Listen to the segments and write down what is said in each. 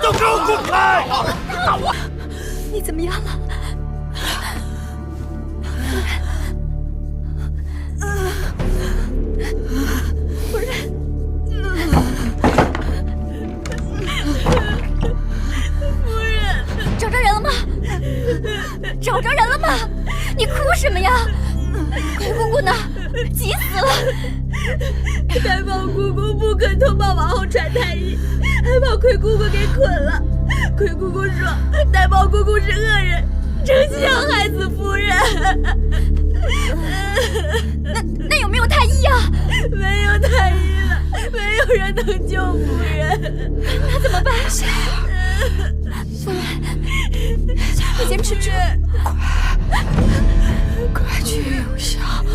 都给我滚开！大王，你怎么样了？夫人，夫人，找着人了吗？找着人了吗？你哭什么呀？魁姑姑呢？急死了！太保姑姑不肯通报王后传太医，还把魁姑姑给捆了。魁姑姑说太保姑姑是恶人，诚心要害死夫人。那有没有太医啊？没有太医了，没有人能救夫人。那怎么办？夫人，你先吃吃。快去永祥，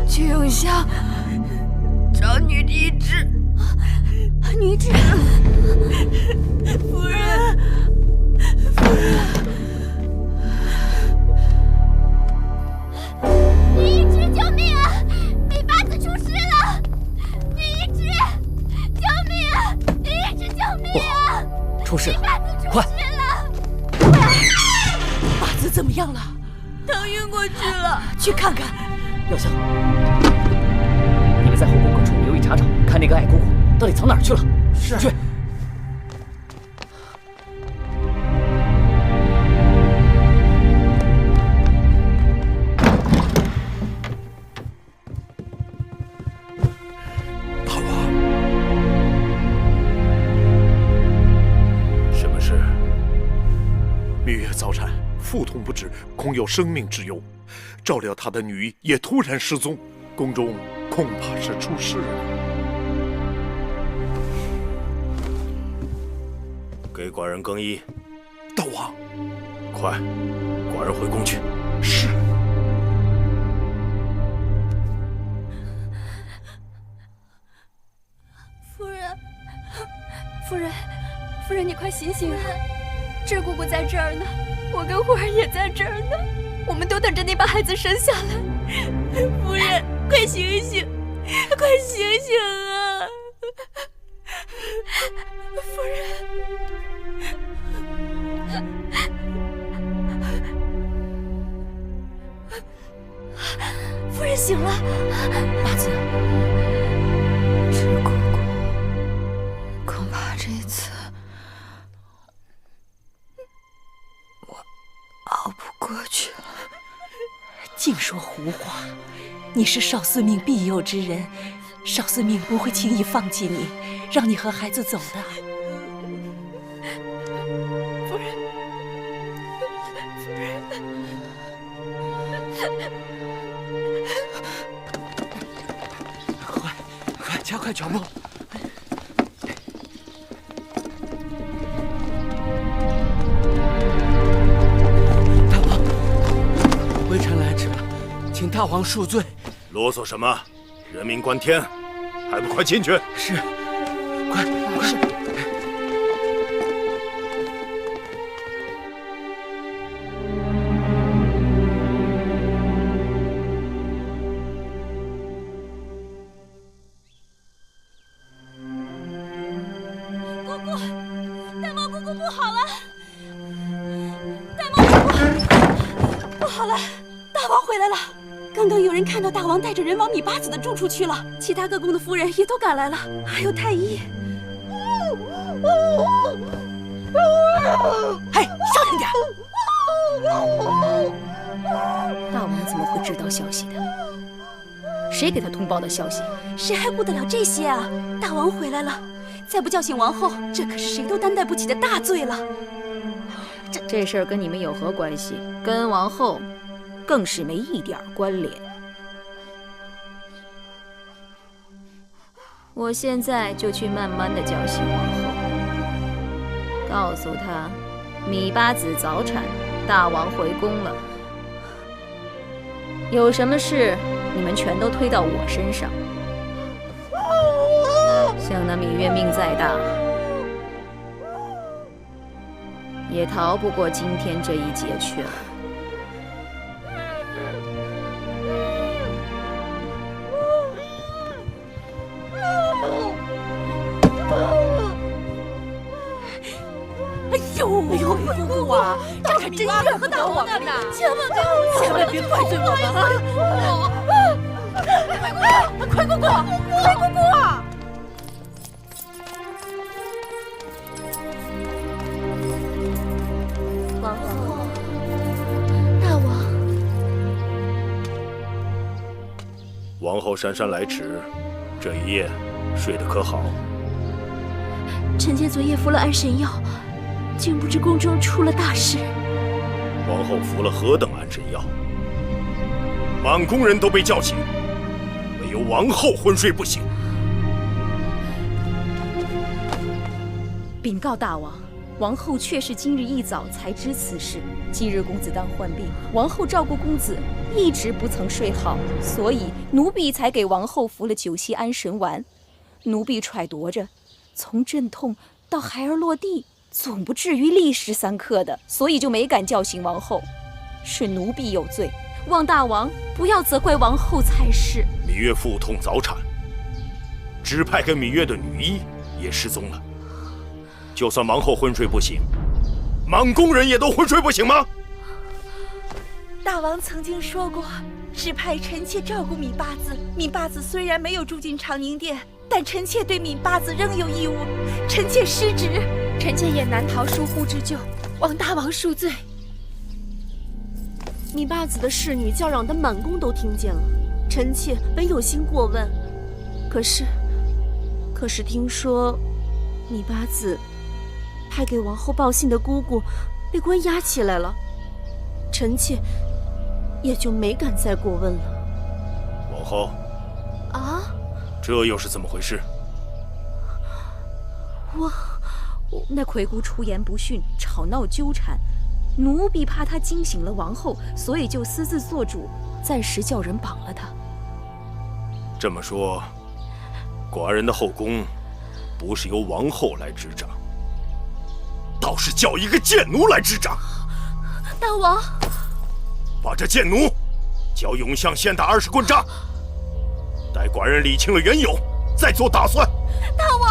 去永祥找女医治。女医治，夫人，夫人，女医治，救命啊！米八子出事了！女医治，救命啊！女医治，救命啊！出事了，快！八子怎么样了？她晕过去了，去看看。药香，你们在后宫各处留意查找，看那个矮姑姑到底藏哪儿去了。是。去。大王，什么事？蜜月早产，腹痛不止，恐有生命之忧。照料他的女医也突然失踪，宫中恐怕是出事了。给寡人更衣。大王，快，寡人回宫去。是。夫人，你快醒醒啊！智姑姑在这儿呢，我跟慧儿也在这儿呢，我们都等着你把孩子生下来。夫人，快醒醒，快醒醒啊！夫人，夫人醒了。八子，智姑姑，恐怕这次我熬不过去了。净说胡话！你是少司命庇佑之人，少司命不会轻易放弃你，让你和孩子走的。夫人，快加快脚步！大王，微臣来迟了，请大王恕罪。啰嗦什么？人命关天，还不快进去？是，快！姑姑，大毛姑姑不好了！大毛姑姑不好了！大王回来了！刚刚有人看到大王带着人往米八子的住处去了，其他各宫的夫人也都赶来了，还有太医。嘿，小声点！大王怎么会知道消息的？谁给他通报的消息？谁还顾得了这些啊？大王回来了，再不叫醒王后，这可是谁都担待不起的大罪了。这事儿跟你们有何关系？跟王后更是没一点关联。我现在就去慢慢的叫醒王后，告诉她，米八子早产，大王回宫了。有什么事，你们全都推到我身上。像那芈月命再大，也逃不过今天这一劫去了。姑姑啊，这可真怨不得我们呐！千万别怪罪我们啊！快姑姑，快姑姑！王后，大王，王后姗姗来迟，这一夜睡得可好？臣妾昨夜服了安神药，竟不知宫中出了大事。王后服了何等安神药？满宫人都被叫醒，唯有王后昏睡不醒。禀告大王，王后确是今日一早才知此事。今日公子当患病，王后照顾公子，一直不曾睡好，所以奴婢才给王后服了9息安神丸。奴婢揣度着，从阵痛到孩儿落地，总不至于立时3刻的，所以就没敢叫醒王后。是奴婢有罪，望大王不要责怪王后才是。芈月腹痛早产，指派给芈月的女医也失踪了。就算王后昏睡不醒，满宫人也都昏睡不醒吗？大王曾经说过，指派臣妾照顾芈八子。芈八子虽然没有住进长宁殿，但臣妾对芈八子仍有义务。臣妾失职，臣妾也难逃疏忽之咎，望大王恕罪。芈八子的侍女叫嚷的满宫都听见了，臣妾本有心过问，可是听说芈八子派给王后报信的姑姑被关押起来了，臣妾也就没敢再过问了。王后，啊，这又是怎么回事？那魁姑出言不逊，吵闹纠缠，奴婢怕她惊醒了王后，所以就私自做主，暂时叫人绑了她。这么说，寡人的后宫不是由王后来执掌，倒是叫一个贱奴来执掌。大王，把这贱奴叫永巷县打20棍杖，待寡人理清了缘由，再做打算。大王，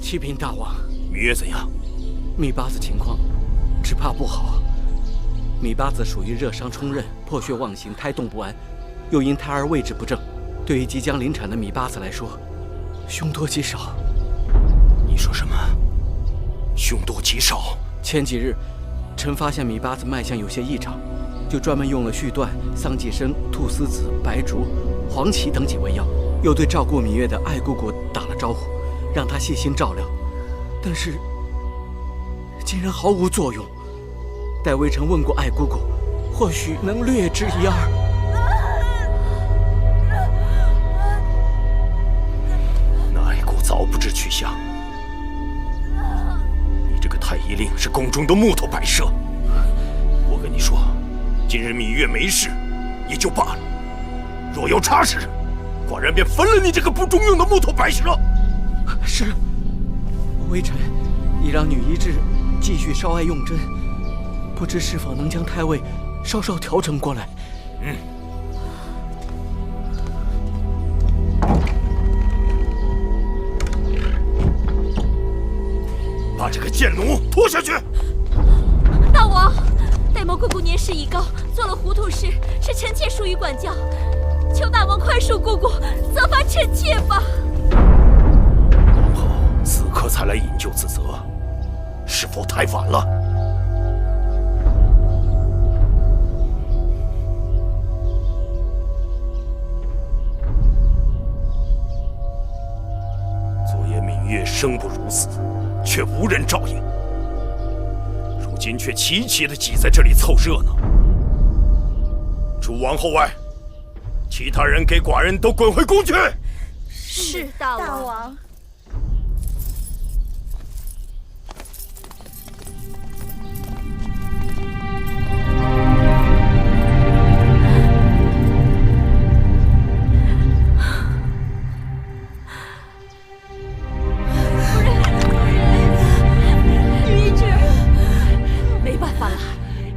启禀大王，芈月怎样？芈八子情况只怕不好。芈八子属于热伤冲任，破血妄行，胎动不安，又因胎儿位置不正，对于即将临产的芈八子来说，凶多吉少。你说什么？凶多吉少？前几日，臣发现芈八子脉象有些异常，就专门用了续断、桑寄生、菟丝子、白术、黄芪等几味药，又对照顾芈月的爱姑姑打了招呼，让她细心照料，但是竟然毫无作用。待微臣问过爱姑姑，或许能略知一二。那爱姑早不知去向。你这个太医令是宫中的木头摆设。我跟你说，今日芈月没事也就罢了，若有差池，寡人便焚了你这个不中用的木头摆设。是，微臣已让女医治继续烧艾用针，不知是否能将胎位稍稍调整过来。把这个贱奴拖下去。大王，戴毛姑姑年事已高，做了糊涂事，是臣妾疏于管教，求大王宽恕姑姑，责罚臣妾吧。王后此刻才来引咎自责，是否太晚了？昨夜芈月生不如死，却无人照应，如今却齐齐地挤在这里凑热闹。除王后外，其他人给寡人都滚回宫去。是大王。大王。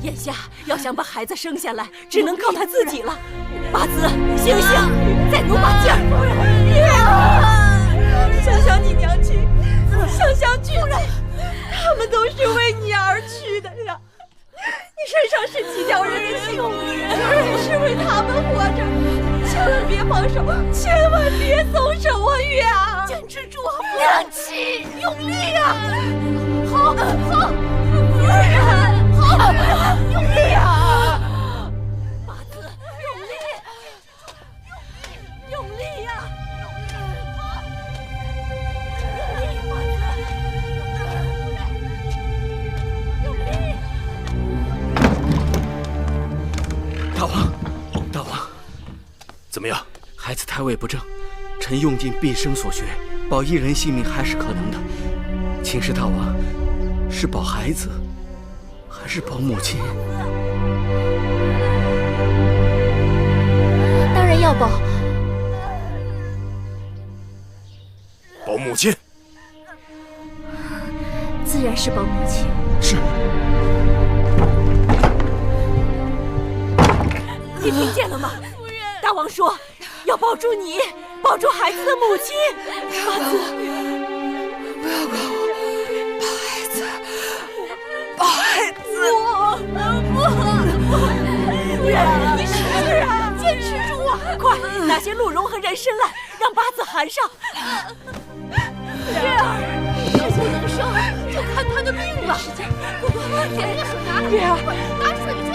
眼下要想把孩子生下来，只能靠他自己了。八子，醒醒，再努把劲儿！想想你娘亲，想想君。千万别松手啊，月儿！坚持住啊，娘亲，用力啊！好，好，夫人，好，用力啊！八字，用力，用力呀！用力，大王，大王，怎么样？孩子胎位不正，臣用尽毕生所学，保一人性命还是可能的。请示大王，是保孩子，还是保母亲？当然要保。保母亲。自然是保母亲。是。你听见了吗？夫人，大王说要保住你，保住孩子的母亲。八子，不要管我，保孩子，保孩子。不，月儿，你使劲啊，坚持住啊！快拿些鹿茸和人参来，让八子含上。月儿，这不能生，就看他的命了。使劲，姑姑，给那个水拿来。月儿，拿水去。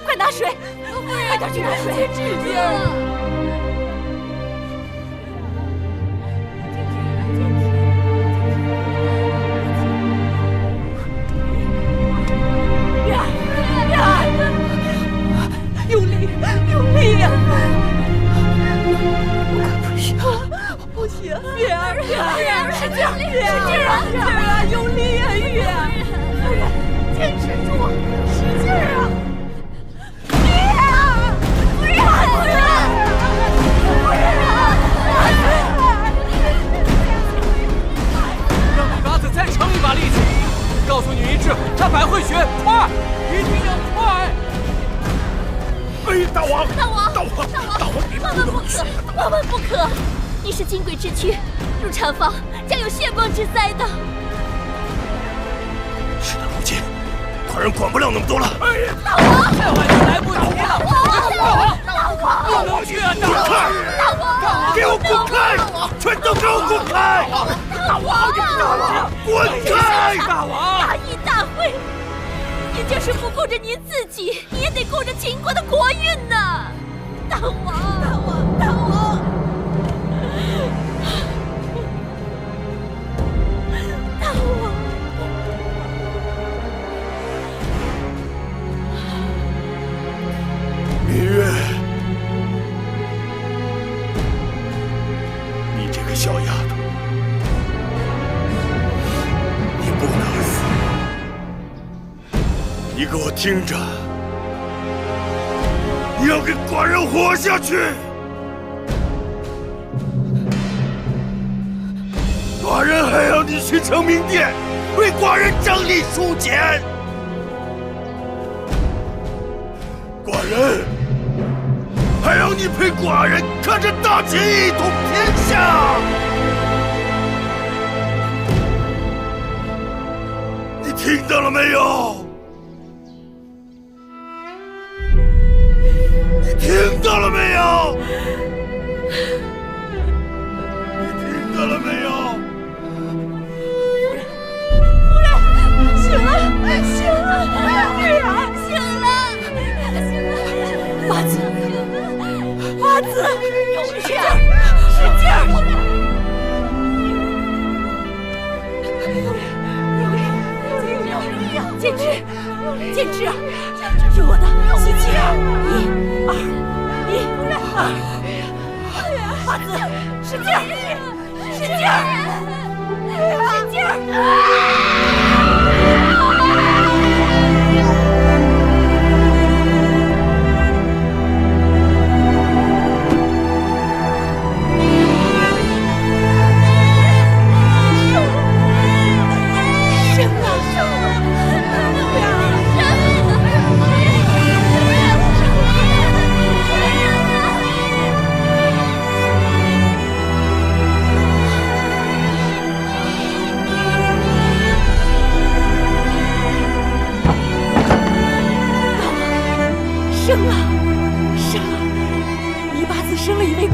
快拿水！快点去拿水！坚持住！用力呀！我可不行，不行，月儿，使劲啊！用力呀，月儿！夫人，坚持住，使劲啊！让米八子再撑一把力气，告诉女一志，她百会穴，快，一定要快！哎，大王，你万万不可，万万不可！你是金贵之躯，入产房将有血光之灾的。事到如今，寡人管不了那么多了。大王，太晚就来不及了！大王，不能去啊！滚开！大王，给我滚开！全都给我滚开！大王，滚开！大王，大义大会，你就是不顾着您自己，你也得顾着秦国的国运呐！大王，芈月，你这个小丫头，你不能死！你给我听着，你要给寡人活下去！寡人还要你去承明殿，为寡人整理书简。寡人还要你陪寡人看着大秦一统天下。你听到了没有？你听到了没有？你听到了没有？醒了，月儿，醒了！八子，使劲儿！坚持啊！听我的，吸气，1、2、1、2，八子，使劲儿！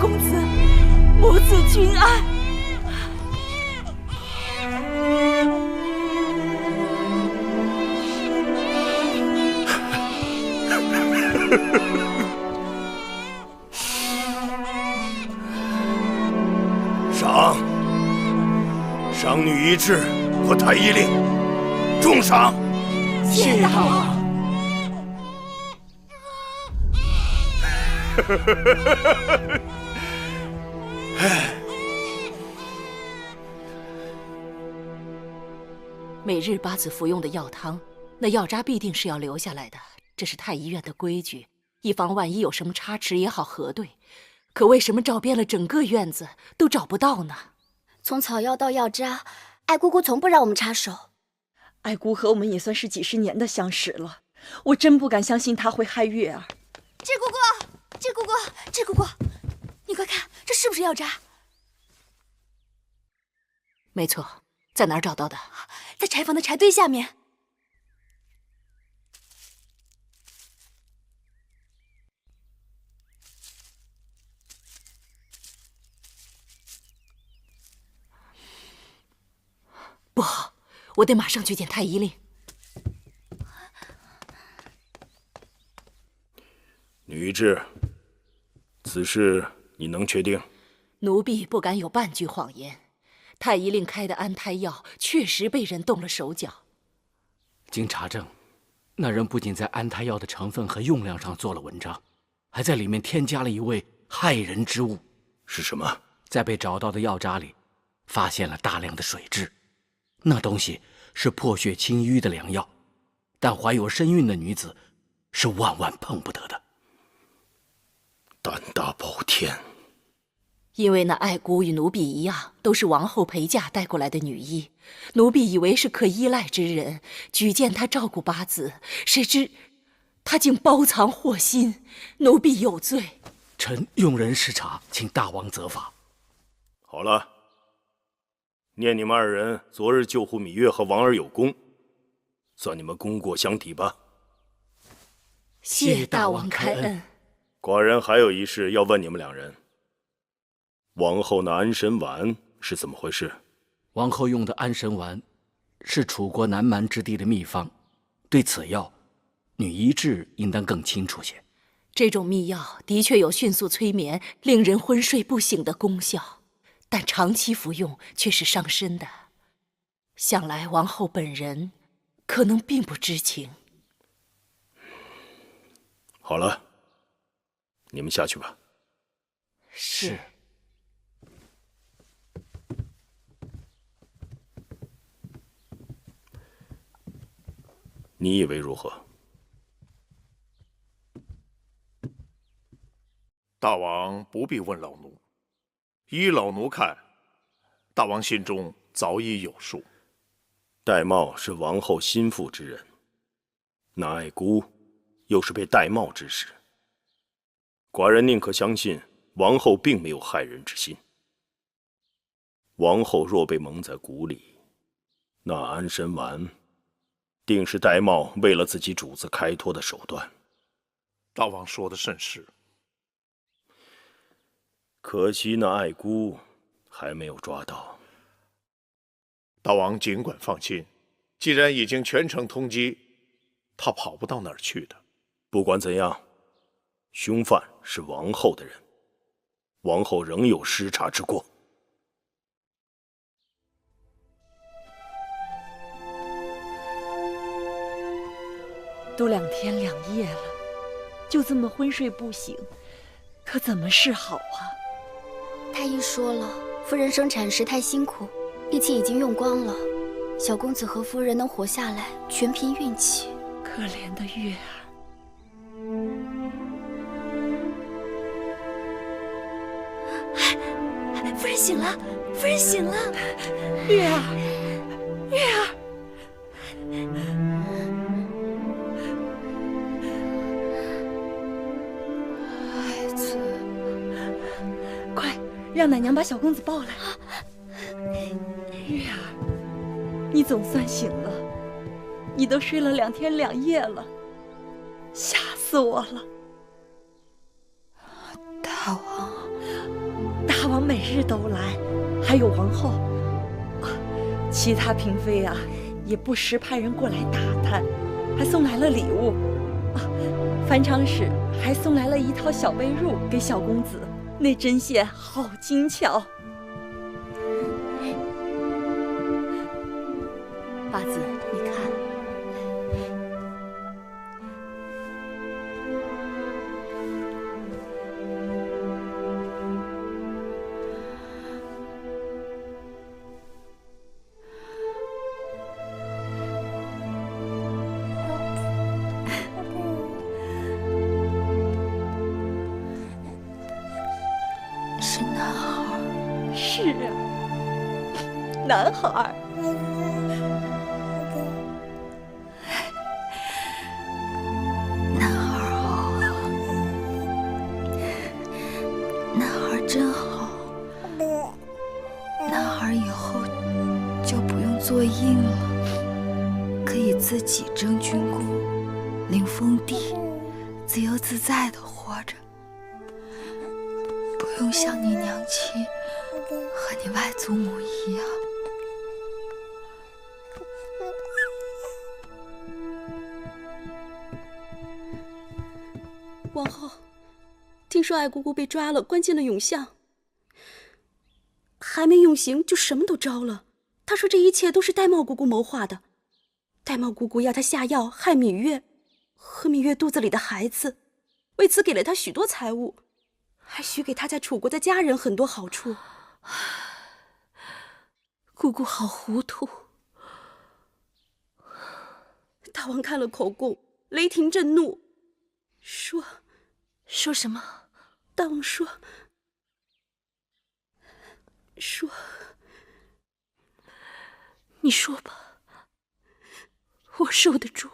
公子，母子均安。赏女一智和太医令，重赏。谢大王。每日八子服用的药汤，那药渣必定是要留下来的，这是太医院的规矩，以防万一有什么差池也好核对。可为什么找遍了整个院子都找不到呢？从草药到药渣，爱姑姑从不让我们插手。爱姑和我们也算是几十年的相识了，我真不敢相信她会害月儿。智姑姑，智姑姑，智姑姑，你快看，这是不是药渣？没错，在哪儿找到的？在柴房的柴堆下面。不好，我得马上去见太医令。女一智，此事你能确定？奴婢不敢有半句谎言。太医令开的安胎药确实被人动了手脚。经查证，那人不仅在安胎药的成分和用量上做了文章，还在里面添加了一味害人之物。是什么？在被找到的药渣里，发现了大量的水蛭。那东西是破血清瘀的良药，但怀有身孕的女子是万万碰不得的。胆大包天！因为那爱姑与奴婢一样，都是王后陪嫁带过来的女医，奴婢以为是可依赖之人，举荐她照顾八子，谁知她竟包藏祸心，奴婢有罪。臣用人视察，请大王责罚。好了，念你们二人昨日救护芈月和王儿有功，算你们功过相抵吧。谢大王开恩。寡人还有一事要问你们两人。王后那安神丸是怎么回事？王后用的安神丸是楚国南蛮之地的秘方，对此药，女医智应当更清楚些。这种秘药的确有迅速催眠、令人昏睡不醒的功效，但长期服用却是伤身的。想来王后本人可能并不知情。好了，你们下去吧。是。你以为如何？大王不必问老奴，依老奴看，大王心中早已有数。戴瑁是王后心腹之人，那爱姑又是被戴瑁指使。寡人宁可相信王后并没有害人之心。王后若被蒙在鼓里，那安神丸定是戴瑁为了自己主子开脱的手段。大王说的甚是。可惜那爱姑还没有抓到。大王尽管放心，既然已经全城通缉，他跑不到哪儿去的。不管怎样，凶犯是王后的人，王后仍有失察之过。都2天2夜了，就这么昏睡不醒，可怎么是好啊？太医说了，夫人生产时太辛苦，力气已经用光了。小公子和夫人能活下来，全凭运气。可怜的月儿，夫人醒了，夫人醒了。月儿，月儿。让奶娘把小公子抱来。月儿，你总算醒了，你都睡了2天2夜了，吓死我了。大王，每日都来，还有王后，其他嫔妃啊，也不时派人过来打探，还送来了礼物。樊长史还送来了一套小被褥给小公子，那针线好精巧。八子，你看，是男孩。是啊，男孩。男孩好，男孩真好。男孩以后就不用做印了，可以自己征军功，领封地，自由自在的活着，不用像你娘亲和你外祖母一样。王后，听说爱姑姑被抓了，关进了永巷，还没用刑就什么都招了。她说这一切都是玳瑁姑姑谋划的，玳瑁姑姑要她下药害芈月和芈月肚子里的孩子，为此给了她许多财物，还许给她在楚国的家人很多好处。姑姑好糊涂。大王看了口供，雷霆震怒，说什么？大王说，你说吧，我受得住。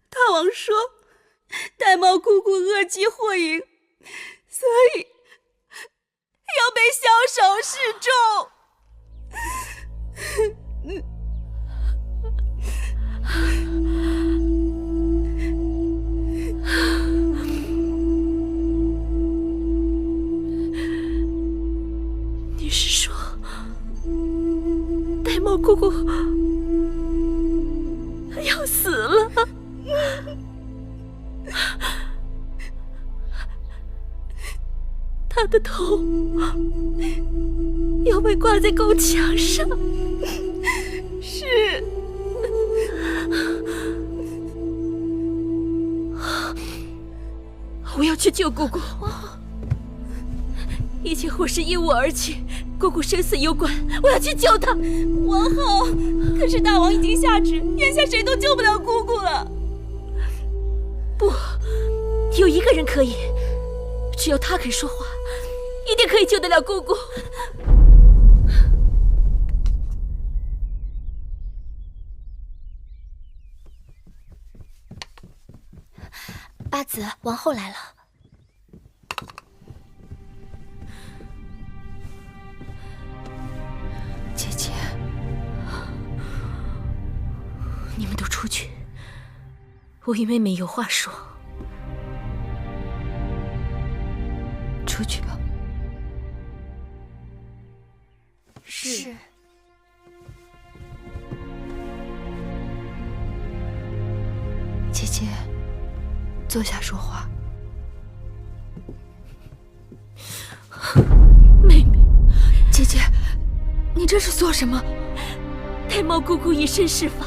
大王说，玳瑁姑姑恶疾祸淫，所以要被枭首示众。你是说，玳瑁姑姑要死了？她的头要被挂在宫墙上。是。我要去救姑姑，一切祸事因我而起，姑姑生死攸关，我要去救她。王后，可是大王已经下旨，眼下谁都救不了姑姑了。不，有一个人可以，只有他肯说话，一定可以救得了姑姑。八子，王后来了。姐姐，你们都出去，我与妹妹有话说。出去吧。是。姐姐，坐下说话。妹妹，姐姐，你这是做什么？玳瑁姑姑以身试法，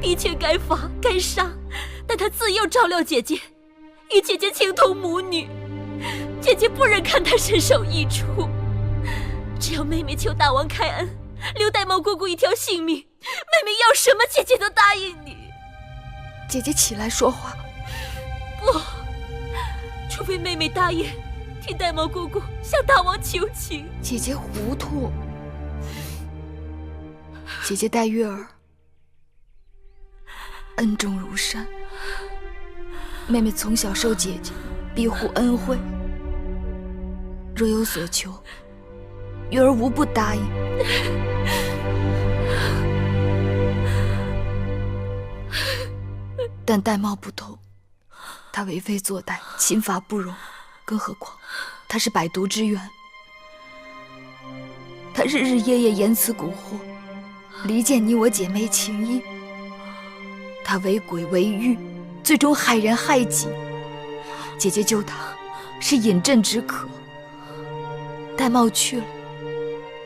的确该罚该杀，但她自幼照料姐姐，与姐姐情同母女，姐姐不忍看她身首异处。只要妹妹求大王开恩，留玳瑁姑姑一条性命，妹妹要什么姐姐都答应你。姐姐起来说话。不，除非妹妹答应替玳瑁姑姑向大王求情。姐姐糊涂。姐姐待月儿恩重如山，妹妹从小受姐姐庇护恩惠，若有所求，月儿无不答应。但玳瑁不同，他为非作歹，刑罚不容，更何况他是百毒之源，他日日夜夜言辞蛊惑，离间你我姐妹情谊。他为鬼为欲，最终害人害己。姐姐救他是饮鸩止渴，戴帽去了，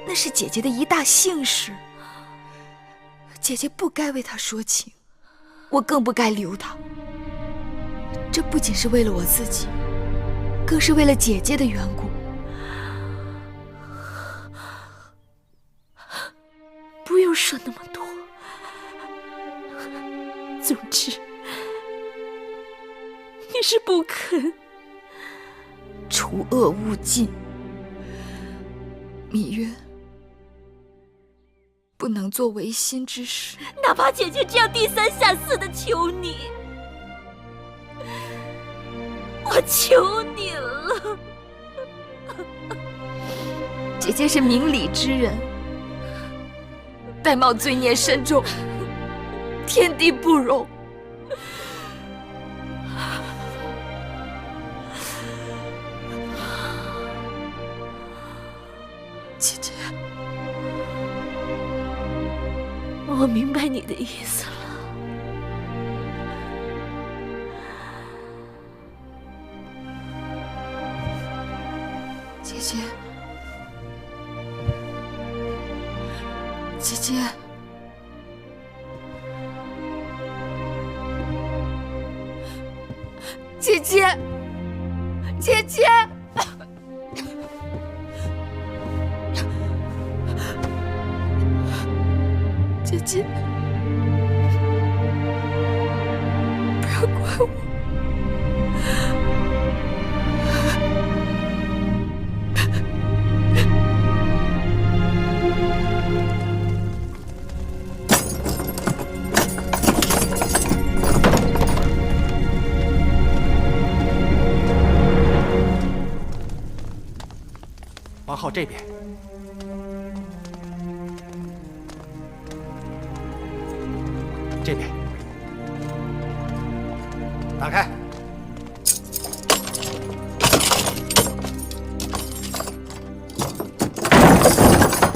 那是姐姐的一大幸事。姐姐不该为他说情，我更不该留他。这不仅是为了我自己，更是为了姐姐的缘故。不用说那么多，总之，你是不肯除恶务尽。芈月不能做违心之事，哪怕姐姐这样低三下四的求你，我求你了。姐姐是明理之人，戴帽罪孽深重，天地不容。姐姐，我明白你的意思了。姐姐，姐姐，姐姐，姐姐。姐姐，不要怪我。王后这边。这边，打开。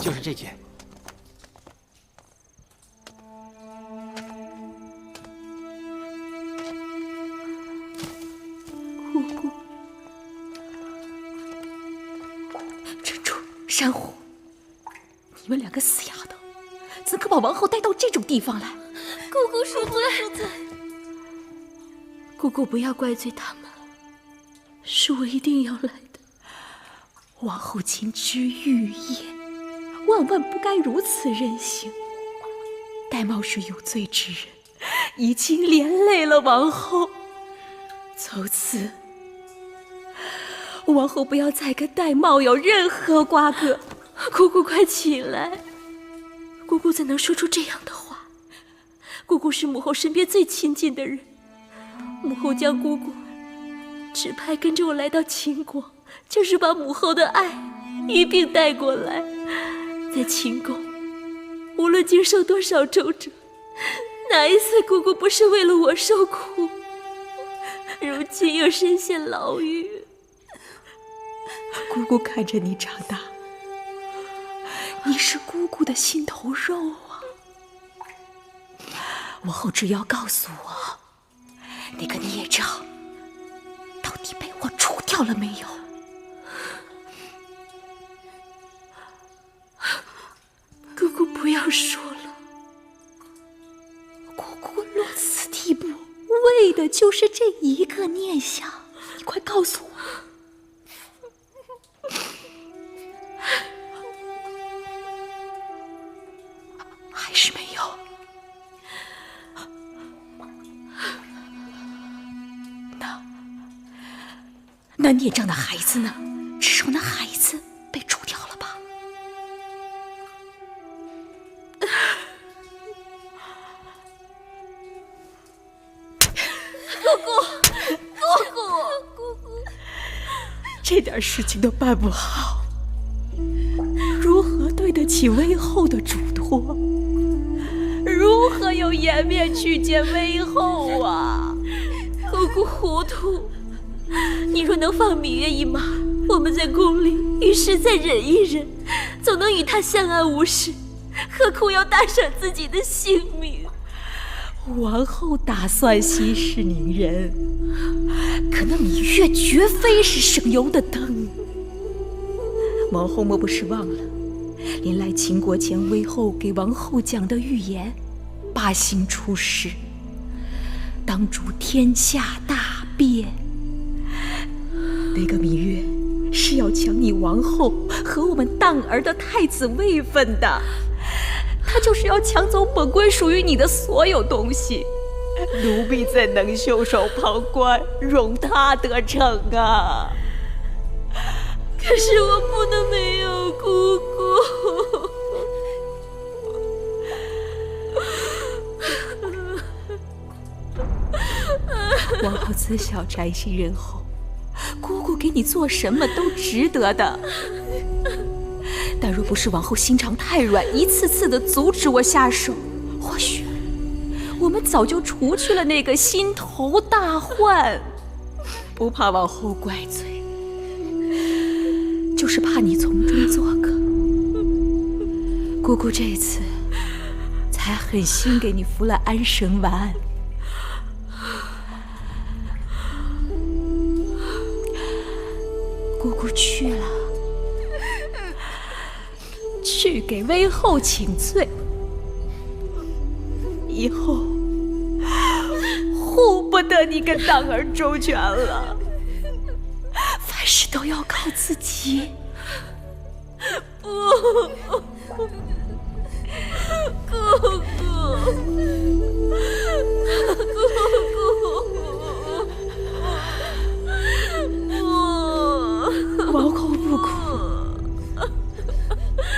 就是这件。姑姑，珍珠、珊瑚，你们两个死丫头，怎可把王后带到这种地方来？姑姑恕罪，姑姑不要怪罪他们，是我一定要来的。王后金枝玉叶，万万不该如此任性。戴帽是有罪之人，已经连累了王后。从此，王后不要再跟戴帽有任何瓜葛。姑姑快起来，姑姑怎能说出这样的话？姑姑是母后身边最亲近的人，母后将姑姑指派跟着我来到秦国，就是把母后的爱一并带过来。在秦宫，无论经受多少周折，哪一次姑姑不是为了我受苦？如今又身陷牢狱，姑姑看着你长大，你是姑姑的心头肉啊。王后只要告诉我，那个孽障到底被我除掉了没有？姑姑不要说了，姑姑落此地步，为的就是这一个念想。你快告诉我，还是没有？那孽障的孩子呢？至少那孩子被除掉了吧？姑姑，这点事情都办不好，如何对得起威后的嘱托？如何有颜面去见威后啊？姑姑糊涂，你若能放芈月一马，我们在宫里与时再忍一忍，总能与她相安无事，何苦要搭上自己的性命？王后打算息事宁人，可那芈月绝非是省油的灯。王后莫不是忘了，临来秦国前，魏后给王后讲的预言，八星出世，当主天下大变。那个芈月是要抢你王后和我们荡儿的太子位分的，他就是要抢走本归属于你的所有东西。奴婢怎能袖手旁观，容他得逞啊？可是我不能没有姑姑。王后自小宅心仁厚，姑姑给你做什么都值得的。但若不是王后心肠太软，一次次的阻止我下手，或许我们早就除去了那个心头大患。不怕王后怪罪，就是怕你从中作梗。姑姑这次才狠心给你服了安神丸。姑姑去了，去给魏后请罪，以后护不得你跟荡儿周全了，凡事都要靠自己。不，姑姑。王后不哭，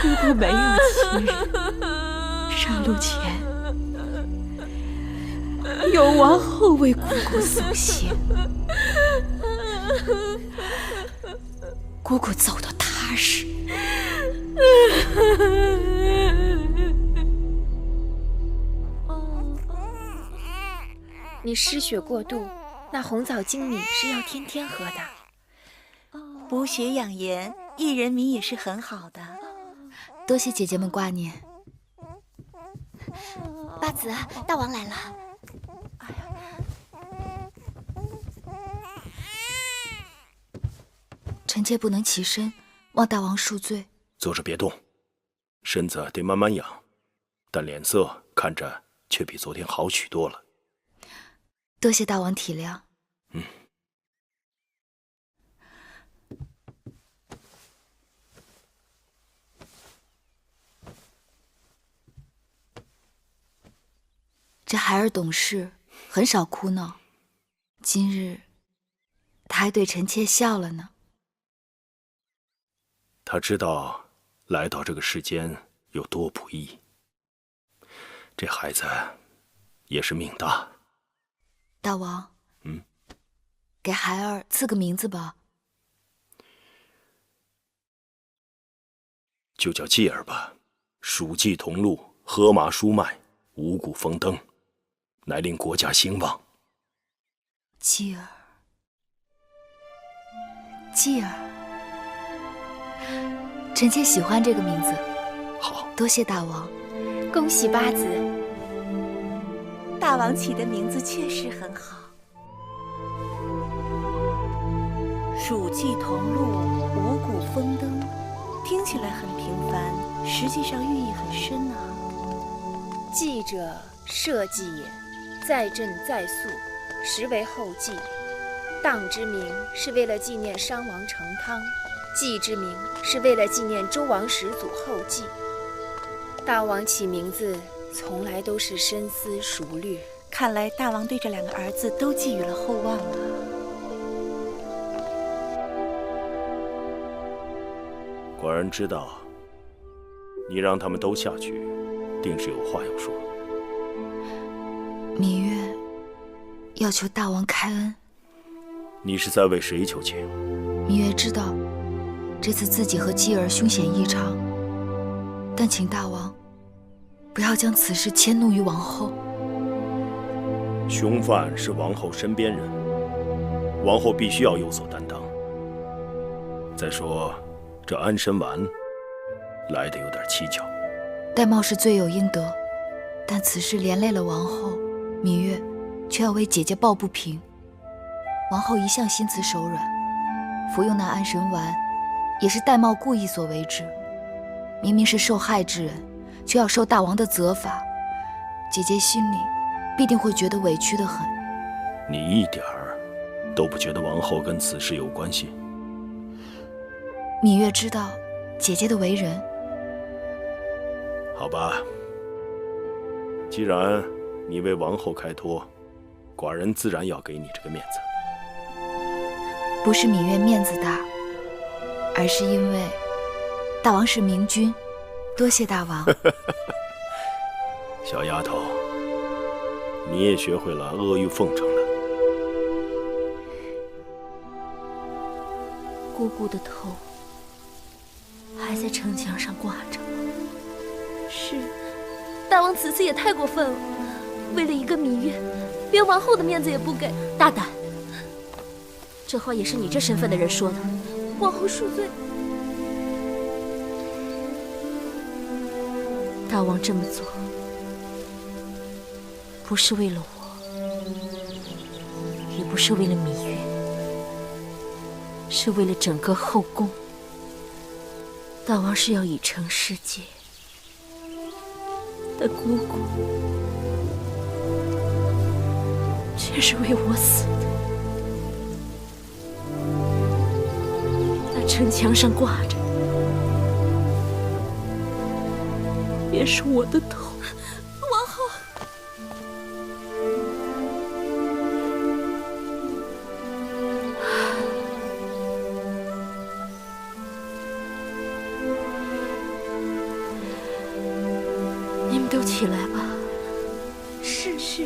姑姑没有欺人。上路前有王后为姑姑送行，姑姑走得踏实。你失血过度，那红枣精米是要天天喝的。补血养颜，薏仁米也是很好的。多谢姐姐们挂念。八子，大王来了。臣妾不能起身，望大王恕罪。坐着别动，身子得慢慢养，但脸色看着却比昨天好许多了。多谢大王体谅。这孩儿懂事，很少哭闹。今日他还对臣妾笑了呢。他知道来到这个世间有多不易，这孩子也是命大。大王，给孩儿赐个名字吧。就叫继儿吧，蜀冀同路，河马书脉，五谷丰登，乃令国家兴旺。继儿，继儿，臣妾喜欢这个名字。好，多谢大王。恭喜八子。大王起的名字确实很好。蜀冀同路，五谷丰登，听起来很平凡，实际上寓意很深啊。祭者，社稷也，在朕在肃，实为后稷。荡之名是为了纪念商王成汤，祭之名是为了纪念周王始祖后稷。大王起名字从来都是深思熟虑，看来大王对这两个儿子都寄予了厚望啊。果然知道，你让他们都下去，定是有话要说。芈月要求大王开恩。你是在为谁求情？芈月知道这次自己和继儿凶险异常，但请大王不要将此事迁怒于王后。凶犯是王后身边人，王后必须要有所担当。再说，这安神丸来得有点蹊跷。玳瑁是罪有应得，但此事连累了王后，芈月却要为姐姐抱不平。王后一向心慈手软，服用那安神丸也是玳瑁故意所为之。明明是受害之人，却要受大王的责罚，姐姐心里必定会觉得委屈得很。你一点儿都不觉得王后跟此事有关系？芈月知道姐姐的为人。好吧，既然你为王后开脱，寡人自然要给你这个面子。不是芈月面子大，而是因为大王是明君，多谢大王。小丫头，你也学会了阿谀奉承了。姑姑的头还在城墙上挂着。是，大王此次也太过分了，为了一个芈月，连王后的面子也不给。大胆！这话也是你这身份的人说的。王后恕罪。大王这么做，不是为了我，也不是为了芈月，是为了整个后宫。大王是要以成世界，但姑姑却是为我死的。那城墙上挂着的，也是我的头。王后，你们都起来吧。是。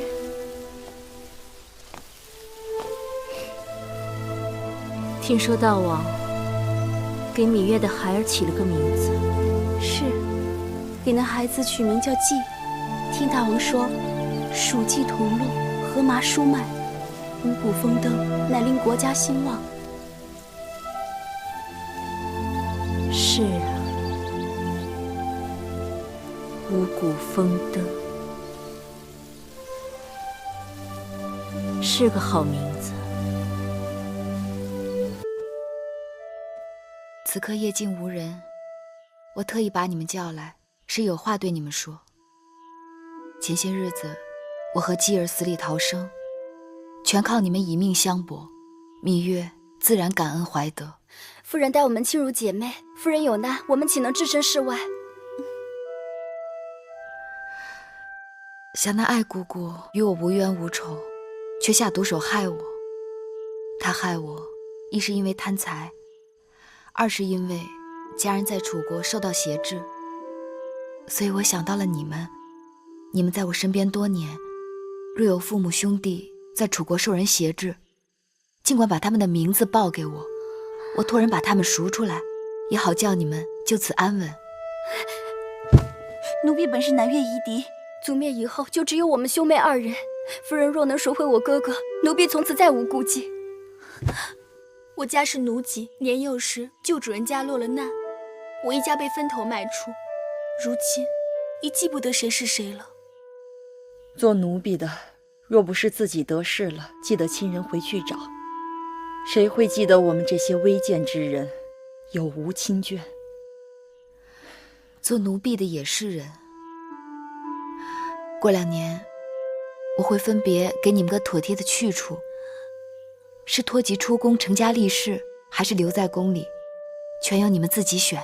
听说大王给芈月的孩儿起了个名字，是，给那孩子取名叫季。听大王说，蜀季同路，荷麻疏脉，五谷丰登，乃令国家兴旺。是啊，五谷丰登是个好名字。此刻夜静无人，我特意把你们叫来，是有话对你们说。前些日子，我和姬儿死里逃生，全靠你们以命相搏，芈月自然感恩怀德。夫人待我们亲如姐妹，夫人有难，我们岂能置身事外？想那爱姑姑与我无冤无仇，却下毒手害我。她害我，一是因为贪财，二是因为家人在楚国受到挟制，所以我想到了你们。你们在我身边多年，若有父母兄弟在楚国受人挟制，尽管把他们的名字报给我，我托人把他们赎出来，也好叫你们就此安稳。奴婢本是南越夷狄，族灭以后就只有我们兄妹二人。夫人若能赎回我哥哥，奴婢从此再无顾忌。我家是奴籍，年幼时旧主人家落了难，我一家被分头卖出，如今已记不得谁是谁了。做奴婢的，若不是自己得势了，记得亲人回去找，谁会记得我们这些微贱之人有无亲眷？做奴婢的也是人。过2年，我会分别给你们个妥帖的去处，是托籍出宫成家立室，还是留在宫里，全由你们自己选。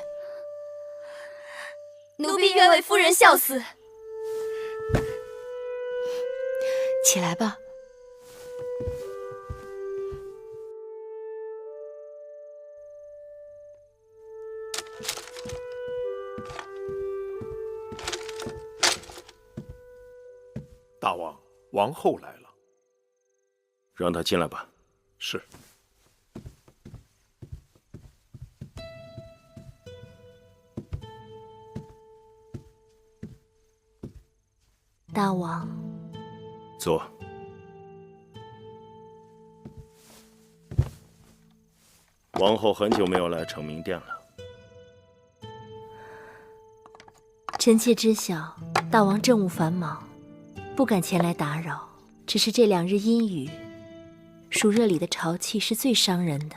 奴婢愿为夫人效死。起来吧。大王，王后来了。让她进来吧。是。大王，坐。王后很久没有来承明殿了。臣妾知晓大王政务繁忙，不敢前来打扰。只是这2日阴雨，暑热里的潮气是最伤人的。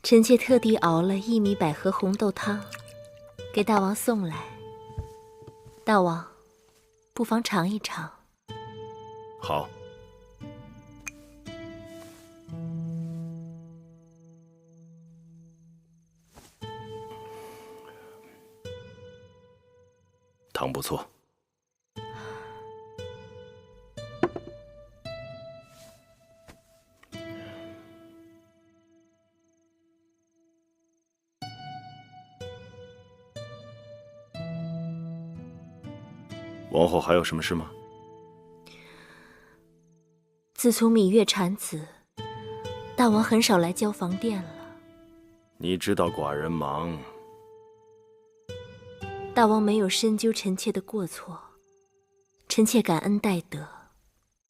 臣妾特地熬了薏米百合红豆汤，给大王送来。大王，不妨尝一尝。好。汤不错。王后还有什么事吗？自从芈月产子，大王很少来交房殿了。你知道寡人忙。大王没有深究臣妾的过错，臣妾感恩戴德。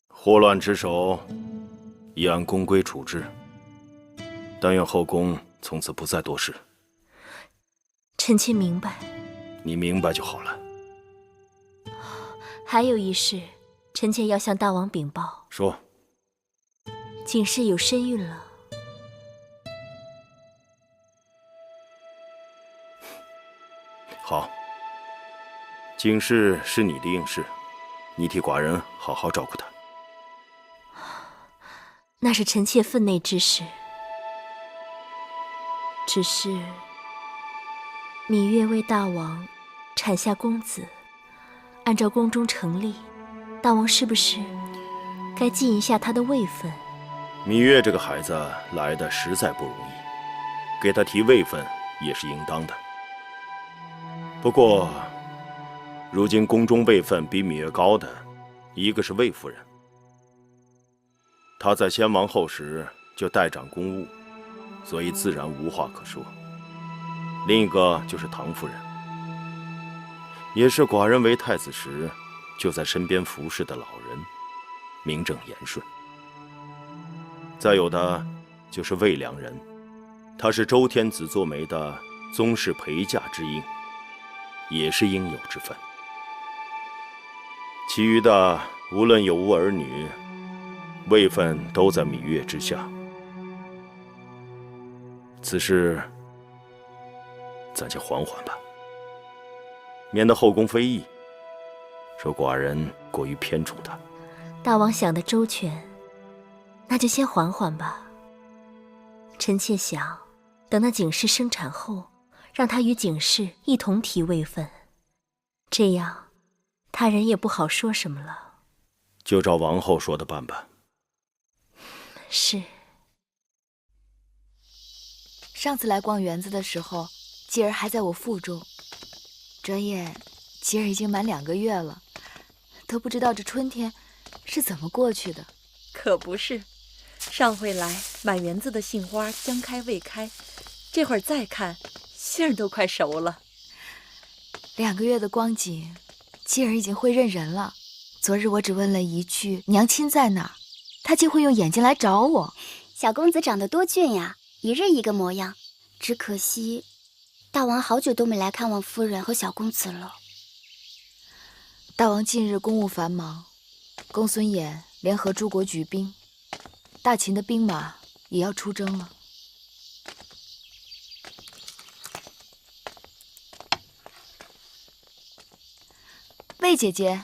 祸乱之首，已按宫规处置。但愿后宫从此不再多事。臣妾明白。你明白就好了。还有一事，臣妾要向大王禀报。说。景氏有身孕了。好。景氏是你的应试，你替寡人好好照顾她。那是臣妾分内之事。只是芈月为大王产下公子，按照宫中常例，大王是不是该尽一下她的位分？芈月这个孩子来的实在不容易，给她提位分也是应当的。不过，如今宫中位分比芈月高的，一个是魏夫人，她在先王后时就代掌公务，所以自然无话可说。另一个就是唐夫人，也是寡人为太子时就在身边服侍的老人，名正言顺。再有的就是魏良人，他是周天子做媒的宗室陪嫁之应，也是应有之分。其余的无论有无儿女，位分都在芈月之下。此事暂且缓缓吧，免得后宫非议，说寡人过于偏宠他。大王想得周全，那就先缓缓吧。臣妾想，等那景氏生产后，让她与景氏一同提位分，这样他人也不好说什么了。就照王后说的办吧。是。上次来逛园子的时候，吉儿还在我腹中，转眼吉儿已经满2个月了，都不知道这春天是怎么过去的。可不是，上回来满园子的杏花将开未开，这会儿再看，杏儿都快熟了。2个月的光景，吉儿已经会认人了。昨日我只问了一句娘亲在哪儿，他竟会用眼睛来找我。小公子长得多俊呀，一日一个模样。只可惜大王好久都没来看望夫人和小公子了。大王近日公务繁忙，公孙衍联合诸国举兵，大秦的兵马也要出征了。魏姐姐，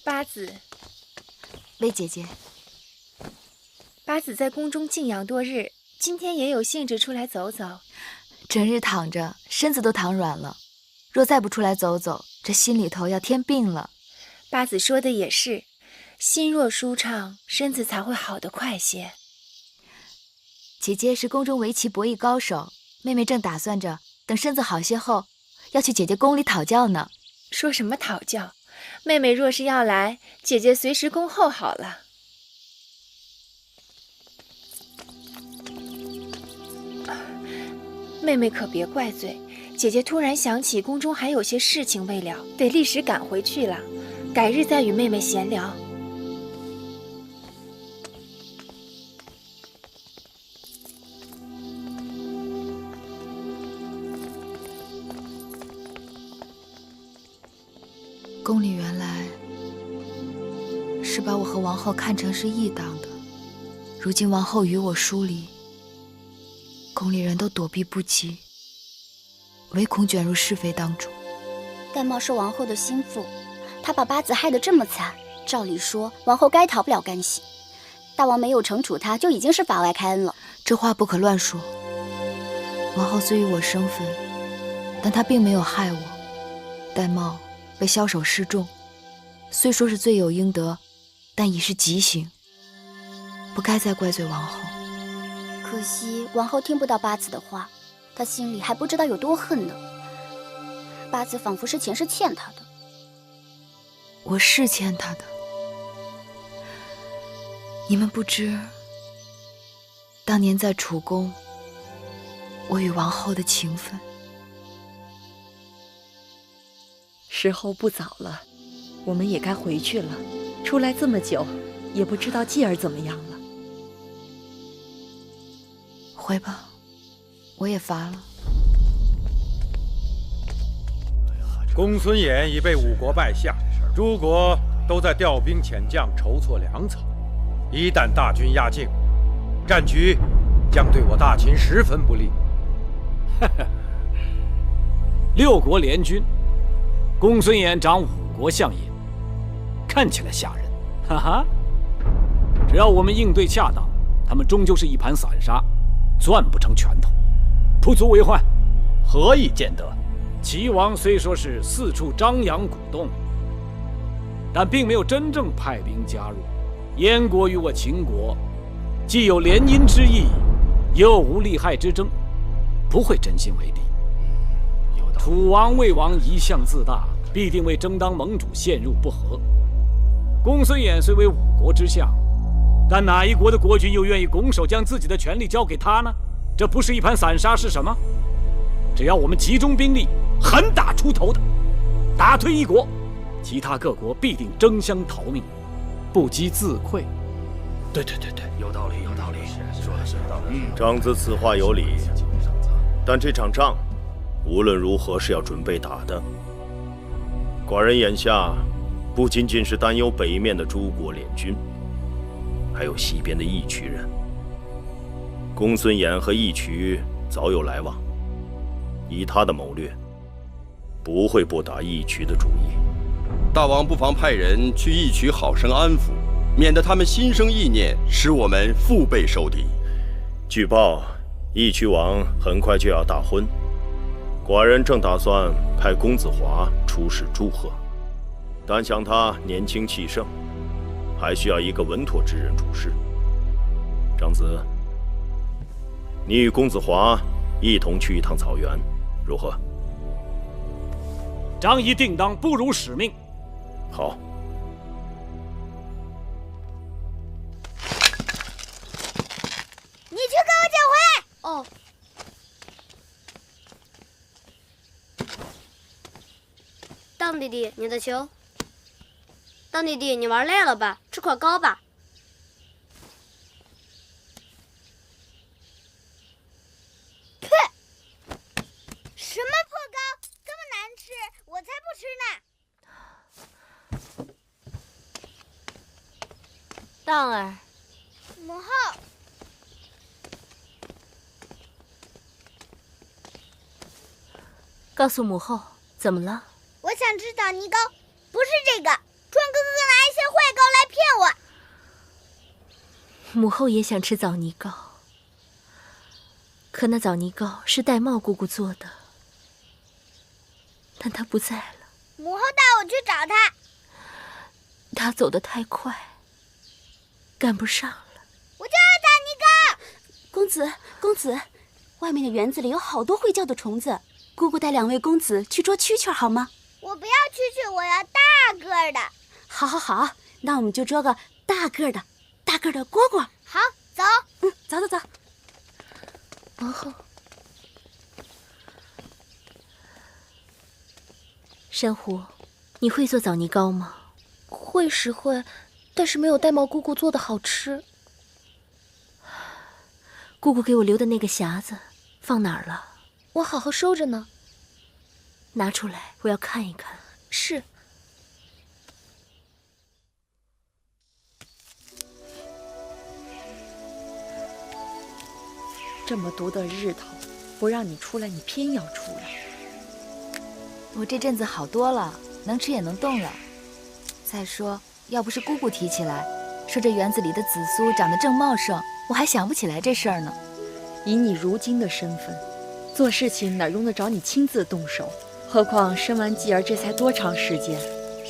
八子，魏姐姐，八子在宫中静养多日，今天也有兴致出来走走。整日躺着，身子都躺软了，若再不出来走走，这心里头要添病了。八子说的也是，心若舒畅，身子才会好得快些。姐姐是宫中围棋博弈高手，妹妹正打算着等身子好些后，要去姐姐宫里讨教呢。说什么讨教？妹妹若是要来，姐姐随时恭候好了。妹妹可别怪罪，姐姐突然想起宫中还有些事情未了，得立时赶回去了，改日再与妹妹闲聊。宫里原来是把我和王后看成是异党的，如今王后与我疏离，宫里人都躲避不及，唯恐卷入是非当中。戴瑁是王后的心腹，他把八子害得这么惨，照理说王后该逃不了干系。大王没有惩处他，就已经是法外开恩了。这话不可乱说。王后虽与我生分，但她并没有害我。戴瑁被枭首示众，虽说是罪有应得，但已是极刑，不该再怪罪王后。可惜王后听不到八子的话，她心里还不知道有多恨呢。八子仿佛是前世欠她的。我是欠她的。你们不知，当年在楚宫，我与王后的情分。时候不早了，我们也该回去了。出来这么久，也不知道继儿怎么样了。回吧，我也乏了。公孙衍已被五国败下，诸国都在调兵遣将，筹措粮草。一旦大军压境，战局将对我大秦十分不利。6国联军，公孙衍掌5国相印，看起来吓人，哈哈。只要我们应对恰当，他们终究是一盘散沙，攥不成拳头，不足为患。何以见得？齐王虽说是四处张扬鼓动，但并没有真正派兵加入。燕国与我秦国，既有联姻之意，又无利害之争，不会真心为敌。楚王、魏王一向自大，必定为争当盟主陷入不和。公孙衍虽为5国之相，但哪一国的国君又愿意拱手将自己的权力交给他呢？这不是一盘散沙是什么？只要我们集中兵力，狠打出头的，打退一国，其他各国必定争相逃命，不积自溃。对，有道理，说的是有道理。长子此话有理，但这场仗无论如何是要准备打的。寡人眼下不仅仅是担忧北面的诸国联军，还有西边的义渠人。公孙衍和义渠早有来往，以他的谋略，不会不打义渠的主意。大王不妨派人去义渠好生安抚，免得他们心生意念，使我们腹背受敌。据报，义渠王很快就要大婚，寡人正打算派公子华出使祝贺，但想他年轻气盛，还需要一个稳妥之人主事。长子，你与公子华一同去一趟草原，如何？张仪定当不辱使命。好。你去给我捡回。哦。当弟弟，你的球。当弟弟，你玩累了吧？吃块糕吧。呸！什么破糕，这么难吃，我才不吃呢。当儿，母后，告诉母后怎么了？我想吃枣泥糕，不是这个，春哥哥拿一些坏糕来骗我。母后也想吃枣泥糕，可那枣泥糕是戴瑁姑姑做的，但她不在了。母后带我去找她。她走得太快，赶不上了。我就要枣泥糕。公子，外面的园子里有好多会叫的虫子，姑姑带2位公子去捉蛐蛐好吗？我不要蛐蛐，我要大个的。好，那我们就捉个大个的蝈蝈。好，走。走。王后，珊瑚，你会做枣泥糕吗？会是会，但是没有戴瑁姑姑做的好吃。姑姑给我留的那个匣子放哪儿了？我好好收着呢。拿出来，我要看一看。是。这么毒的日头，不让你出来，你偏要出来。我这阵子好多了，能吃也能动了。再说，要不是姑姑提起来，说这园子里的紫苏长得正茂盛，我还想不起来这事儿呢。以你如今的身份，做事情哪容得着你亲自动手？何况生完继儿这才多长时间？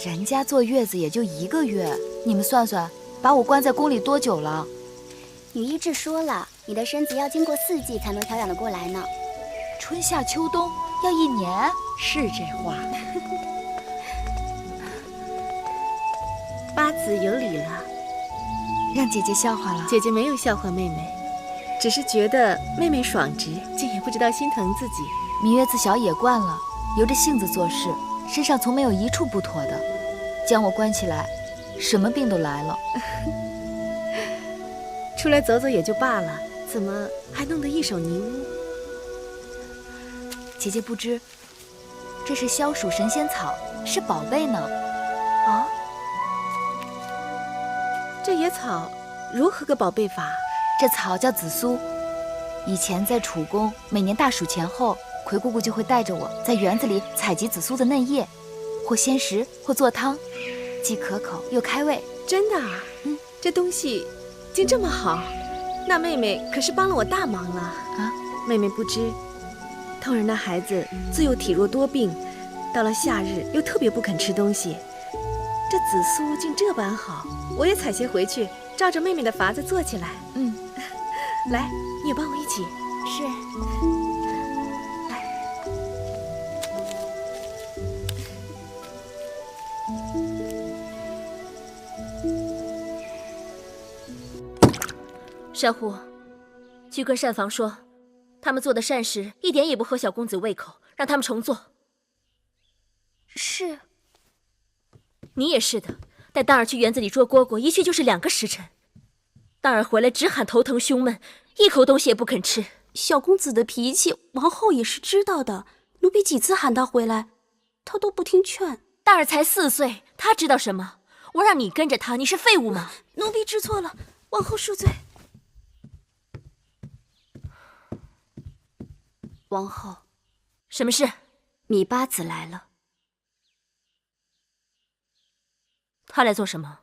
人家坐月子也就1个月，你们算算，把我关在宫里多久了？女医志说了，你的身子要经过4季才能调养得过来呢。春夏秋冬要1年？是这话。八子有理了，让姐姐笑话了。姐姐没有笑话妹妹，只是觉得妹妹爽直，竟也不知道心疼自己。芈月自小也惯了，由着性子做事，身上从没有一处不妥的。将我关起来，什么病都来了。出来走走也就罢了，怎么还弄得一手泥污？姐姐不知，这是消暑神仙草，是宝贝呢。啊？这野草如何个宝贝法？这草叫紫苏。以前在楚宫，每年大暑前后，葵姑姑就会带着我在园子里采集紫苏的嫩叶，或鲜食，或做汤，既可口又开胃。真的啊？这东西竟这么好，那妹妹可是帮了我大忙了啊！妹妹不知，通儿那孩子自幼体弱多病，到了夏日又特别不肯吃东西。这紫苏竟这般好，我也采些回去，照着妹妹的法子做起来。来，你也帮我一起。是。来。珊瑚，去跟膳房说，他们做的膳食一点也不合小公子胃口，让他们重做。是。你也是的，带当儿去园子里捉蝈蝈，一去就是2个时辰。当儿回来只喊头疼胸闷，一口东西也不肯吃。小公子的脾气，王后也是知道的。奴婢几次喊他回来，他都不听劝。当儿才4岁，他知道什么？我让你跟着他，你是废物吗？奴婢知错了，王后恕罪。王后，什么事？芈八子来了。他来做什么？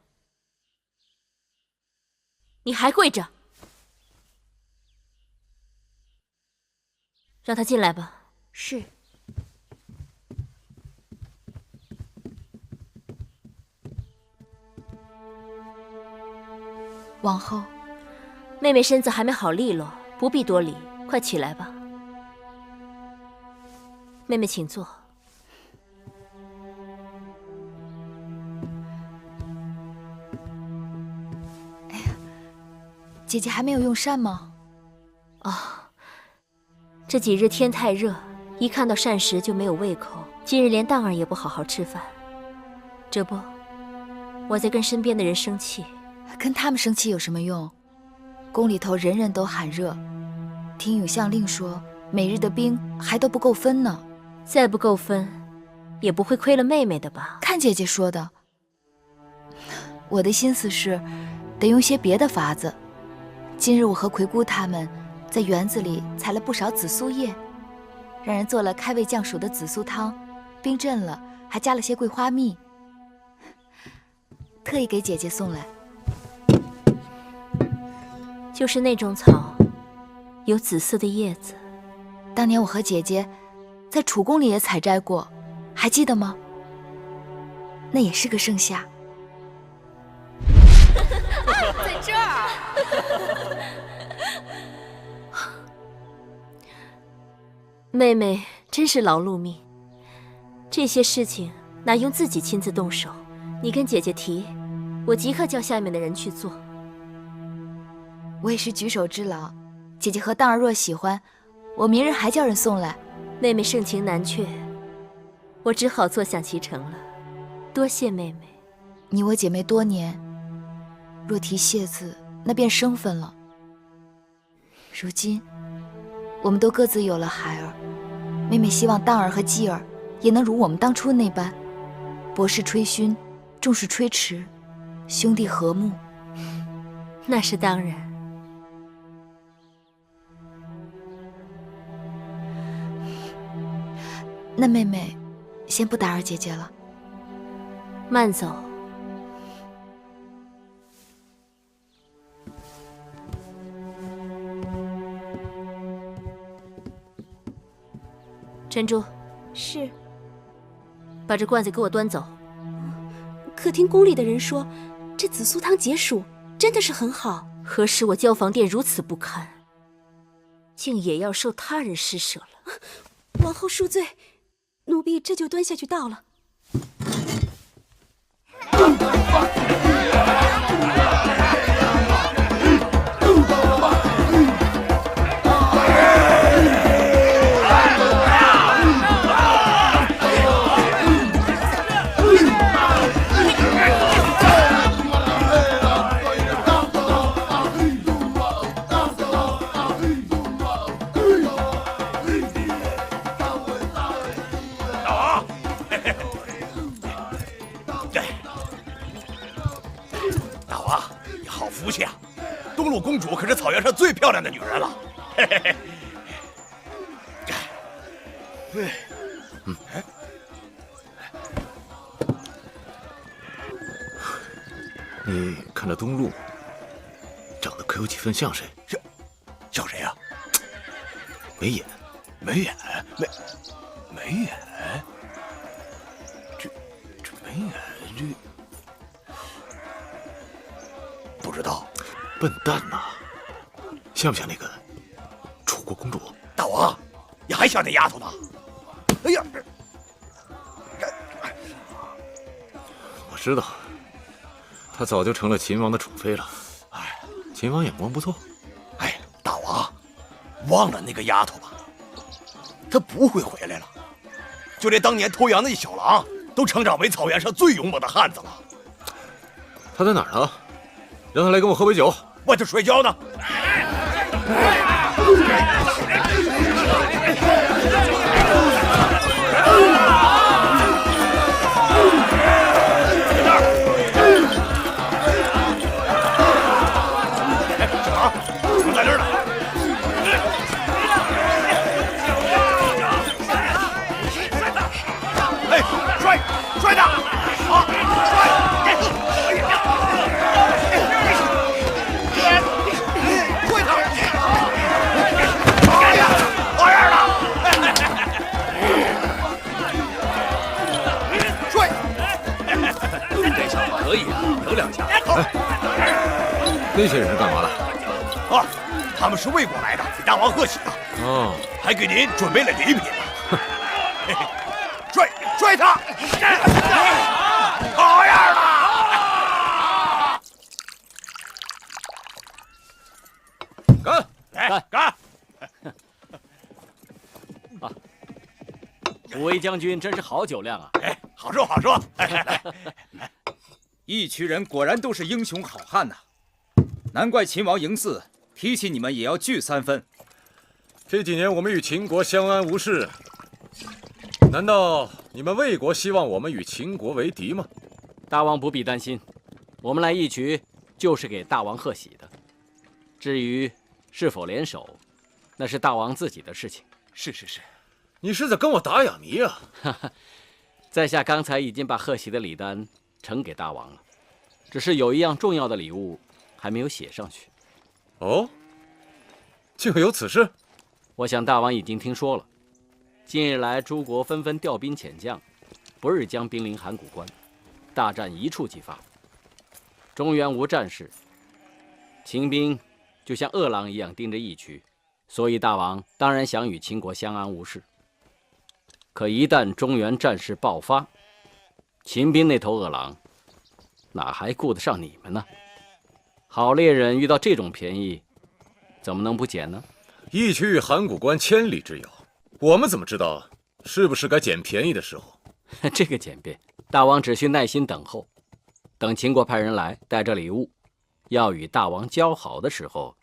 你还跪着？让他进来吧。是。王后，妹妹身子还没好利落，不必多礼，快起来吧。妹妹请坐。姐姐还没有用膳吗？这几日天太热，一看到膳食就没有胃口。今日连当儿也不好好吃饭，这不，我在跟身边的人生气。跟他们生气有什么用？宫里头人人都喊热，听永相令说，每日的兵还都不够分呢。再不够分，也不会亏了妹妹的吧？看姐姐说的。我的心思是，得用些别的法子。今日我和葵姑他们在园子里采了不少紫苏叶，让人做了开胃降暑的紫苏汤，冰镇了，还加了些桂花蜜，特意给姐姐送来。就是那种草，有紫色的叶子。当年我和姐姐在楚宫里也采摘过，还记得吗？那也是个盛夏。在这儿。妹妹真是劳碌命，这些事情哪用自己亲自动手？你跟姐姐提，我即刻叫下面的人去做。我也是举手之劳，姐姐和当儿若喜欢，我明日还叫人送来。妹妹盛情难却，我只好坐享其成了。多谢妹妹。你我姐妹多年，若提谢字，那便生分了。如今我们都各自有了孩儿，妹妹希望当儿和继儿也能如我们当初那般，博士吹嘘，重视吹迟，兄弟和睦。那是当然。那妹妹，先不打扰姐姐了。慢走。珍珠，是。把这罐子给我端走。可听宫里的人说，这紫苏汤解暑，真的是很好。何时我交房殿如此不堪，竟也要受他人施舍了？王后恕罪，奴婢这就端下去倒了。东陆公主可是草原上最漂亮的女人了。你看这东陆，长得可有几分像谁？像谁呀？眉眼，眉眼，眉眼，这眉眼不知道。笨蛋呐，像不像那个楚国公主？大王，你还想那丫头呢？哎呀，我知道，她早就成了秦王的宠妃了。哎，秦王眼光不错。哎，大王，忘了那个丫头吧，她不会回来了。就连当年偷羊的那小狼，都成长为草原上最勇猛的汉子了。他在哪儿呢？让他来跟我喝杯酒。外头摔跤呢。怎么在这儿呢？哎，摔他！好，可以，有两下。哎，那些人是干嘛的？啊，他们是魏国来的，给大王贺喜的。哦，还给您准备了礼品呢。摔他！好样的！干！啊，虎威将军真是好酒量啊！哎，好说好说。义渠人果然都是英雄好汉呐，难怪秦王嬴驷提起你们也要聚3分。这几年我们与秦国相安无事，难道你们魏国希望我们与秦国为敌吗？大王不必担心，我们来义渠就是给大王贺喜的。至于是否联手，那是大王自己的事情。是，你是在跟我打哑谜啊？在下刚才已经把贺喜的礼单呈给大王了，只是有一样重要的礼物还没有写上去。哦，竟有此事？我想大王已经听说了，近日来诸国纷纷调兵遣将，不日将兵临函谷关，大战一触即发。中原无战事，秦兵就像饿狼一样盯着义渠，所以大王当然想与秦国相安无事。可一旦中原战事爆发，秦兵那头饿狼哪还顾得上你们呢？好猎人遇到这种便宜，怎么能不捡呢？义渠与函谷关千里之遥，我们怎么知道是不是该捡便宜的时候？这个简便，大王只需耐心等候，等秦国派人来带着礼物，要与大王交好的时候，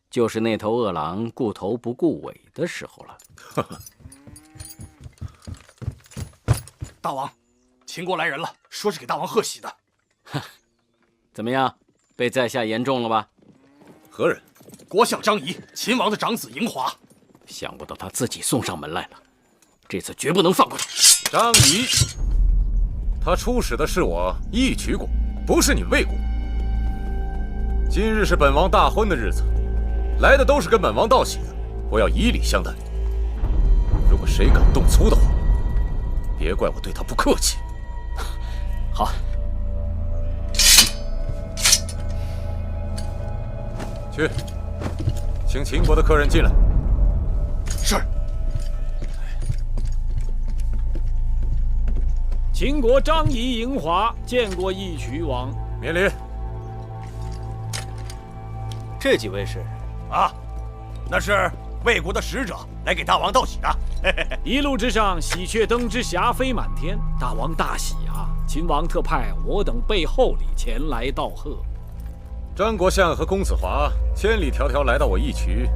就是那头饿狼顾头不顾尾的时候了。大王，秦国来人了，说是给大王贺喜的。怎么样，被在下言中了吧？何人？国相张仪，秦王的长子嬴华。想不到他自己送上门来了。这次绝不能放过他。张仪，他出使的是我义渠国，不是你魏国。今日是本王大婚的日子，来的都是跟本王道喜的，我要以礼相待。如果谁敢动粗的话，别怪我对他不客气。好。去，请秦国的客人进来。是。秦国张仪迎华，见过义渠王。免礼。这几位是？啊，那是魏国的使者来给大王道喜的。一路之上，喜鹊登之，霞飞满天，大王大喜啊！秦王特派我等备厚礼前来道贺。张国相和公子华千里迢迢来到我义渠，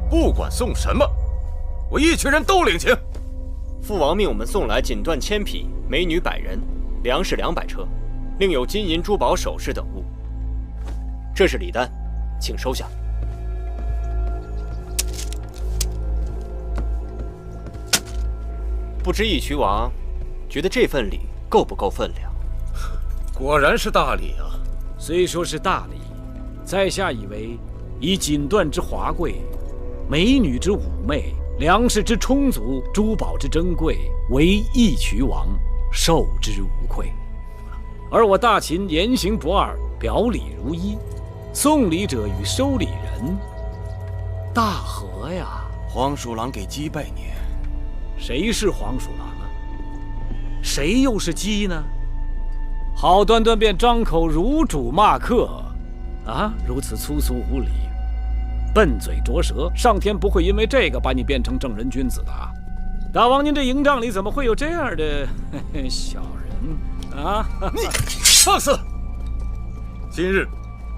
不管送什么，我义渠人都领情。父王命我们送来锦缎1000匹，美女100人，粮食200车，另有金银珠宝首饰等物。这是礼单，请收下。不知义渠王觉得这份礼够不够分量？果然是大礼啊！虽说是大礼，在下以为以锦缎之华贵，美女之妩媚，粮食之充足，珠宝之珍贵，为义渠王受之无愧。而我大秦言行不二，表里如一，送礼者与收礼人大和呀！黄鼠狼给鸡拜年，谁是黄鼠狼啊？谁又是鸡呢？好端端便张口辱主骂客，啊，如此粗俗无礼，笨嘴拙舌，上天不会因为这个把你变成正人君子的啊！大王，您这营帐里怎么会有这样的小人啊？你放肆！今日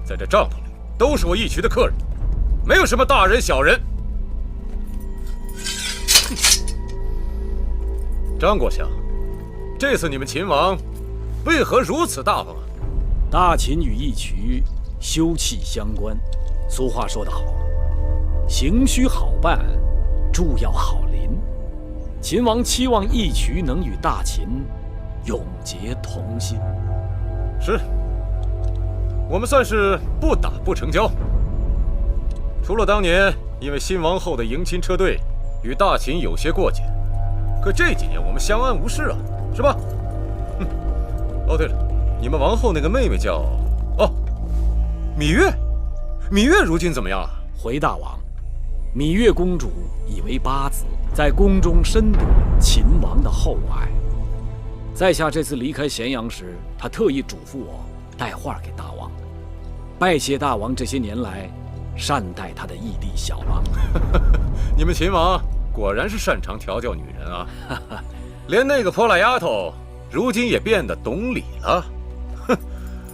在这帐篷里都是我义渠的客人，没有什么大人小人。张国相，这次你们秦王为何如此大方啊？大秦与义渠休戚相关，俗话说得好，行须好办，住要好邻。秦王期望义渠能与大秦永结同心。是，我们算是不打不成交。除了当年因为新王后的迎亲车队与大秦有些过节，可这几年我们相安无事啊，是吧？哦，对了，你们王后那个妹妹叫……哦，芈月。芈月如今怎么样啊？回大王，芈月公主已为八子，在宫中深得秦王的厚爱。在下这次离开咸阳时，她特意嘱咐我带话给大王，拜谢大王这些年来善待她的义弟小郎。你们秦王果然是擅长调教女人啊！连那个泼辣丫头，如今也变得懂礼了。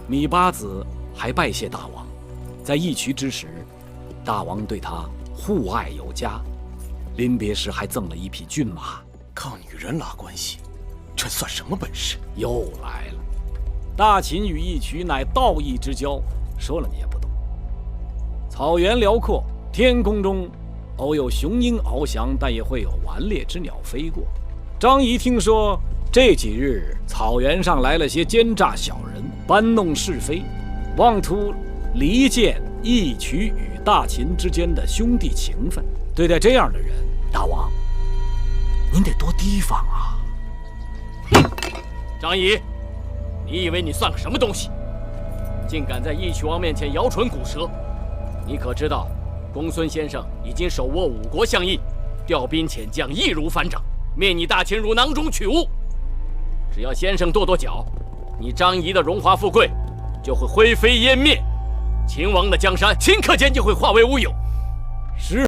芈八子还拜谢大王，在义渠之时，大王对她护爱有加，临别时还赠了一匹骏马。靠女人拉关系，这算什么本事？又来了，大秦与义渠乃道义之交，说了你也不懂。草原辽阔，天空中偶有雄鹰翱翔，但也会有顽劣之鸟飞过。张仪听说这几日草原上来了些奸诈小人，搬弄是非，妄图离间义渠与大秦之间的兄弟情分。对待这样的人，大王您得多提防啊！张仪，你以为你算个什么东西？竟敢在义渠王面前摇唇鼓舌！你可知道，公孙先生已经手握5国相印，调兵遣将易如反掌，灭你大秦如囊中取物。只要先生跺跺脚，你张仪的荣华富贵就会灰飞烟灭，秦王的江山顷刻间就会化为乌有。是。